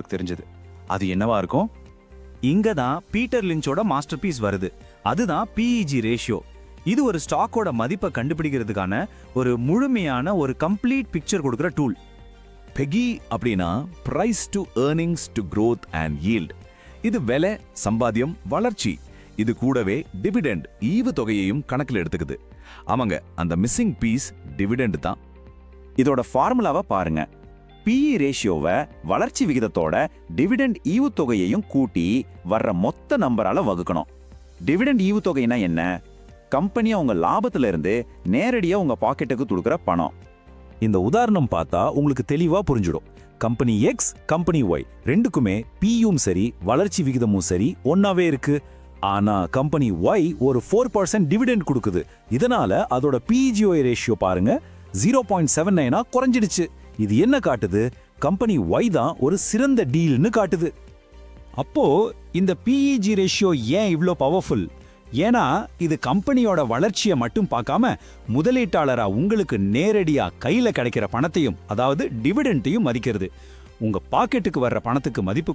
தெரிஞ்சது. அது என்னவா இருக்கும்? இங்க தான் பீட்டர் லிஞ்சோட மாஸ்டர் பீஸ் வருது. அதுதான் பிஇஜி ரேஷியோ. இது ஒரு ஸ்டாக்கோட மதிப்பை கண்டுபிடிக்கிறதுக்கான ஒரு முழுமையான ஒரு கம்ப்ளீட் பிக்சர் கொடுக்குற டூல். பெகி அப்படின்னா price to earnings to growth and yield. இது விலை, சம்பாத்தியம், வளர்ச்சி. இது கூடவே டிவிடெண்ட், ஈவுத்தொகையையும் கணக்கில் எடுத்துக்குது. ஆமாங்க, அந்த மிஸ்ஸிங் பீஸ் டிவிடெண்ட் தான். இதோட ஃபார்முலாவை பாருங்க. பிஇ ரேஷியோவை வளர்ச்சி விகிதத்தோட டிவிடெண்ட் ஈவுத்தொகையையும் கூட்டி வர்ற மொத்த நம்பரால வகுக்கணும். டிவிடெண்ட் ஈவுத்தொகைனா என்ன? கம்பெனி அவங்க லாபத்துல இருந்து நேரடியா உங்க பாக்கெட்டுக்கு கொடுக்குற பணம். இந்த உதாரணம் பார்த்தா உங்களுக்கு தெளிவா புரிஞ்சிடும். கம்பெனி எக்ஸ், கம்பெனி ஒய் ரெண்டுக்குமே பியும் சரி வளர்ச்சி விகிதமும் சரி ஒன்னாவே இருக்கு. ஆனா கம்பெனி ஒய் ஒரு 4% டிவிடெண்ட் கொடுக்குது. இதனால அதோட பிஇஜிஓஐ ரேஷியோ பாருங்க 0.79 குறைஞ்சிடுச்சு. இது என்ன காட்டுது? கம்பெனி ஒய் தான் ஒரு சிறந்த டீல்னு காட்டுது. அப்போ இந்த பிஇஜி ரேஷியோ ஏன் இவ்ளோ பவர்ஃபுல்? ஏன்னா இது கம்பெனியோட வளர்ச்சியை மட்டும் பார்க்காம முதலீட்டாளரா உங்களுக்கு நேரடியா கையில கிடைக்கிற பணத்தையும், அதாவது டிவிடெண்ட்டையும் மதிக்கிறது. உங்க பாக்கெட்டுக்கு வர்ற பணத்துக்கு மதிப்பு